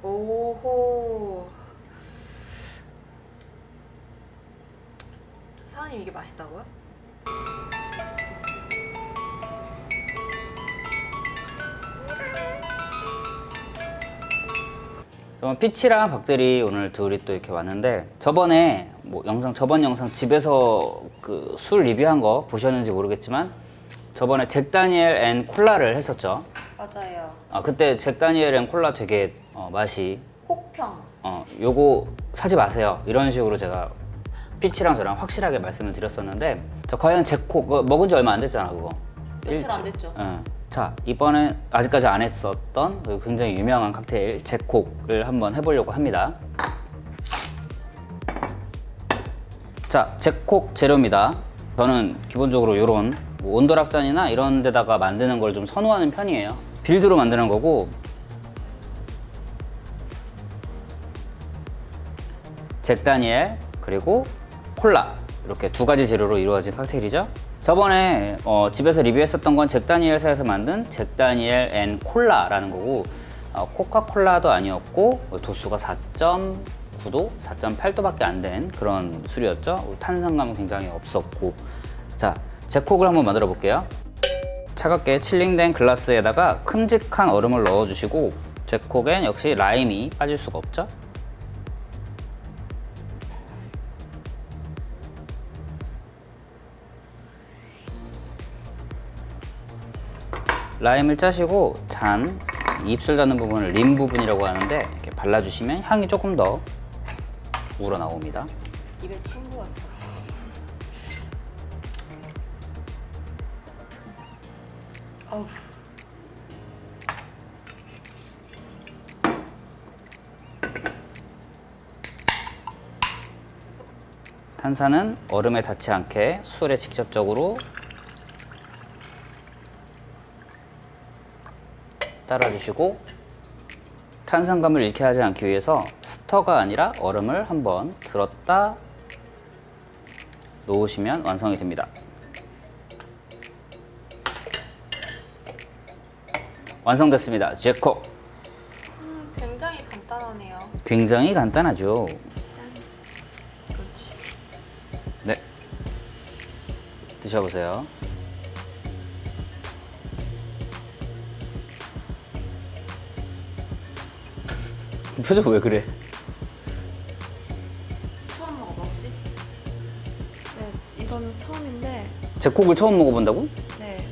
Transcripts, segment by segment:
오호. 사장님 이게 맛있다고요? 피치랑 박대리 오늘 둘이 또 이렇게 왔는데 저번에 뭐 저번 영상 집에서 그 술 리뷰한 거 보셨는지 모르겠지만 저번에 잭 다니엘 앤 콜라를 했었죠. 맞아요. 그때 잭 다니엘 앤 콜라 되게 맛이 혹평. 요거 사지 마세요 이런 식으로 제가 피치랑 저랑 확실하게 말씀을 드렸었는데 과연 잭콕 먹은 지 얼마 안 됐잖아 그거. 며칠 안 됐죠. 자 이번에 아직까지 안 했었던 굉장히 유명한 칵테일 잭콕을 한번 해보려고 합니다. 자 잭콕 재료입니다. 저는 기본적으로 이런 뭐 온도락잔이나 이런 데다가 만드는 걸 좀 선호하는 편이에요. 빌드로 만드는 거고 잭 다니엘 그리고 콜라 이렇게 두 가지 재료로 이루어진 칵테일이죠. 저번에 집에서 리뷰했었던 건 잭 다니엘사에서 만든 잭 다니엘 앤 콜라라는 거고 코카콜라도 아니었고 도수가 4.9도, 4.8도밖에 안 된 그런 술이었죠. 탄산감은 굉장히 없었고 자, 잭콕을 한번 만들어 볼게요. 차갑게 칠링된 글라스에다가 큼직한 얼음을 넣어주시고 잭콕엔 역시 라임이 빠질 수가 없죠. 라임을 짜시고 입술 닿는 부분을 림 부분이라고 하는데 이렇게 발라주시면 향이 조금 더 우러나옵니다. 입에 친구 왔어. 어우. 탄산은 얼음에 닿지 않게 술에 직접적으로 따라주시고 탄산감을 잃게 하지 않기 위해서 스터가 아니라 얼음을 한번 들었다 놓으시면 완성이 됩니다. 완성됐습니다. 잭콕. 굉장히 간단하네요. 굉장히 간단하죠. 짠. 그렇지. 네. 드셔보세요. 표정 왜 그래? 처음 먹어봐 혹시? 네, 이거는 처음인데, 잭콕을 처음 먹어본다고? 네.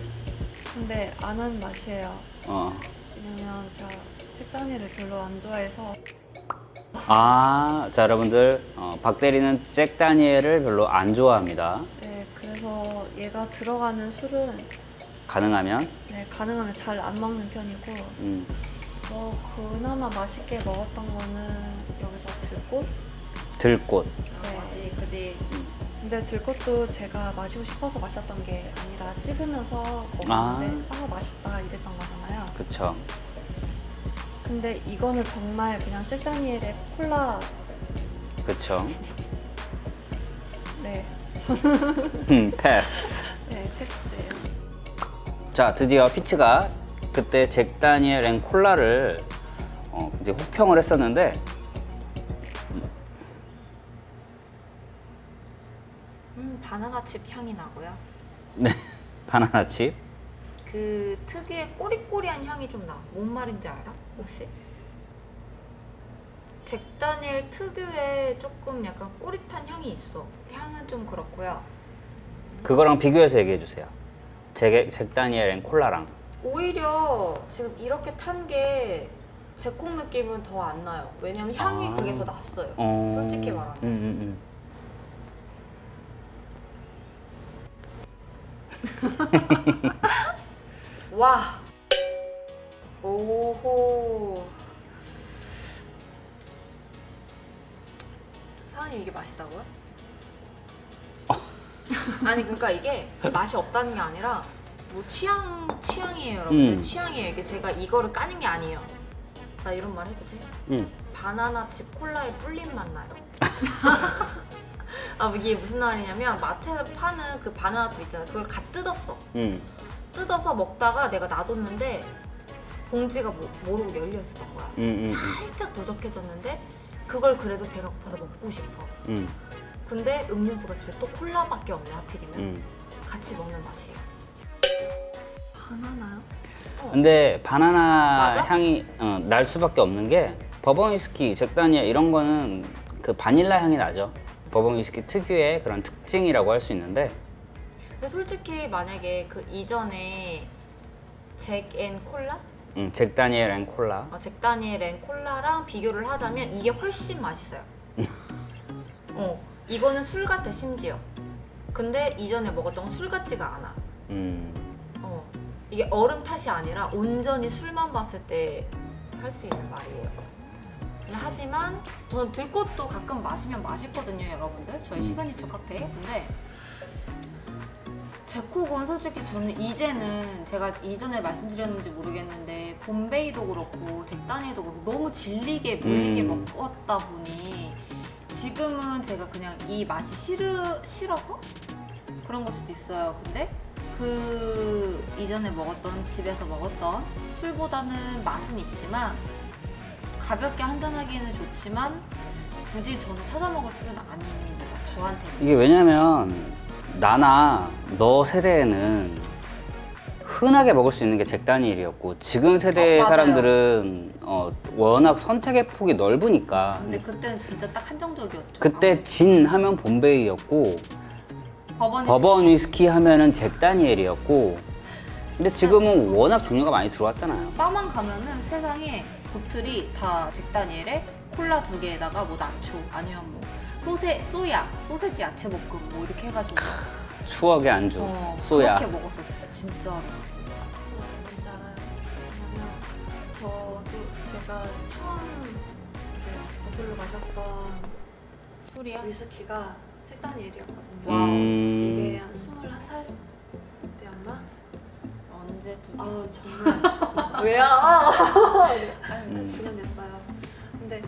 근데 아는 맛이에요. 왜냐면 제가 잭 다니엘을 별로 안 좋아해서. 자 여러분들 박대리는 잭 다니엘을 별로 안 좋아합니다. 네, 그래서 얘가 들어가는 술은 가능하면 네, 가능하면 잘 안 먹는 편이고, 그나마 맛있게 먹었던 거는 여기서 들꽃? 들꽃. 네. 그지. 근데 들꽃도 제가 마시고 싶어서 마셨던 게 아니라 찍으면서 먹었는데 맛있다 이랬던 거잖아요. 그쵸. 근데 이거는 정말 그냥 잭 다니엘의 콜라. 그쵸. 네, 패스. 네, 패스예요. 자 드디어 피치가 그때 잭 다니엘 앤 콜라를 이제 혹평을 했었는데 바나나 칩 향이 나고요. 네 바나나 칩. 그 특유의 꼬리꼬리한 향이 좀 나. 뭔 말인지 알아? 혹시? 잭 다니엘 특유의 조금 약간 꼬릿한 향이 있어. 향은 좀 그렇고요. 그거랑 비교해서 얘기해 주세요. 잭 다니엘 앤 콜라랑. 오히려 지금 이렇게 탄 게 잭콕 느낌은 더 안 나요. 왜냐면 향이 그게 더 났어요. 솔직히 말하면. 와. 오호. 사장님 이게 맛있다고요? 아니 그러니까 이게 맛이 없다는 게 아니라 뭐 취향이에요 여러분들. 취향이에요. 이게 제가 이거를 까는 게 아니에요. 나 이런 말 해도 돼요? 바나나 칩 콜라에 뿔린 맛 나요. 이게 무슨 말이냐면 마트에서 파는 그 바나나 칩 있잖아요. 그걸 갓 뜯었어. 뜯어서 먹다가 내가 놔뒀는데 봉지가 모르고 열려 있었던 거야. 살짝 누적해졌는데 그걸 그래도 배가 고파서 먹고 싶어. 근데 음료수가 집에 또 콜라밖에 없네 하필이면. 같이 먹는 맛이에요. 바나나요? 근데 바나나 맞아? 향이 날 수밖에 없는 게 버번 위스키, 잭 다니엘 이런 거는 그 바닐라 향이 나죠. 버번 위스키 특유의 그런 특징이라고 할 수 있는데 근데 솔직히 만약에 그 이전에 잭 앤 콜라? 잭 다니엘 앤 콜라. 잭 다니엘 앤 콜라랑 비교를 하자면 이게 훨씬 맛있어요. 이거는 술 같아 심지어. 근데 이전에 먹었던 건 술 같지가 않아. 이게 얼음 탓이 아니라 온전히 술만 봤을 때 할 수 있는 말이에요. 하지만 저는 들꽃도 가끔 마시면 맛있거든요, 여러분들. 저희 시그니처 칵테일. 근데 제콕은 솔직히 저는 이제는 제가 이전에 말씀드렸는지 모르겠는데 봄베이도 그렇고 잭다니엘도 그렇고 너무 질리게 물리게 먹었다 보니 지금은 제가 그냥 이 맛이 싫어서 그런 걸 수도 있어요. 근데 그 이전에 먹었던 집에서 먹었던 술보다는 맛은 있지만 가볍게 한잔하기에는 좋지만 굳이 저는 찾아 먹을 술은 아닙니다. 저한테는. 이게 왜냐면 나나 너 세대에는 흔하게 먹을 수 있는 게 잭 다니엘이었고 지금 세대 맞아요. 사람들은 워낙 선택의 폭이 넓으니까 근데 그때는 진짜 딱 한정적이었죠. 그때 진 하면 봄베이였고 버번 버번 위스키 하면은 잭 다니엘이었고 근데 지금은 워낙 종류가 많이 들어왔잖아요. 바만 가면은 세상에 보틀이 다 잭다니엘에 콜라 2개에다가 뭐 나초 아니면 뭐 소세지 야채 볶음 뭐 이렇게 해가지고 추억의 안주, 소야. 그렇게 먹었었어요 진짜로. 저 왠지 알아요. 왜냐면 저도 제가 처음 이제 버틀로 마셨던 술이야? 위스키가 잭 다니엘이었거든요. 와우. 이게 한 21살 때였나? 언제쯤? 아 정말 왜야? 아니, 9년 됐어요. 근데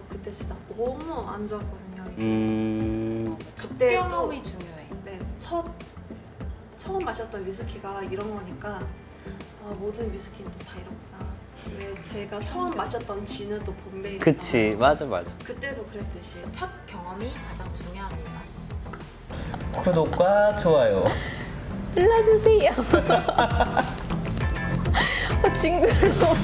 그때 진짜 너무 안 좋았거든요. 첫 그때 또 경험이 중요해. 네, 처음 마셨던 위스키가 이런 거니까 모든 위스키는 또 다 이렇구나. 왜 제가 처음 마셨던 진은 또 봄베이. 그치, 맞아. 그때도 그랬듯이. 첫 경험이 가장 중요합니다. 구독과 좋아요. 눌러주세요. 징그러워.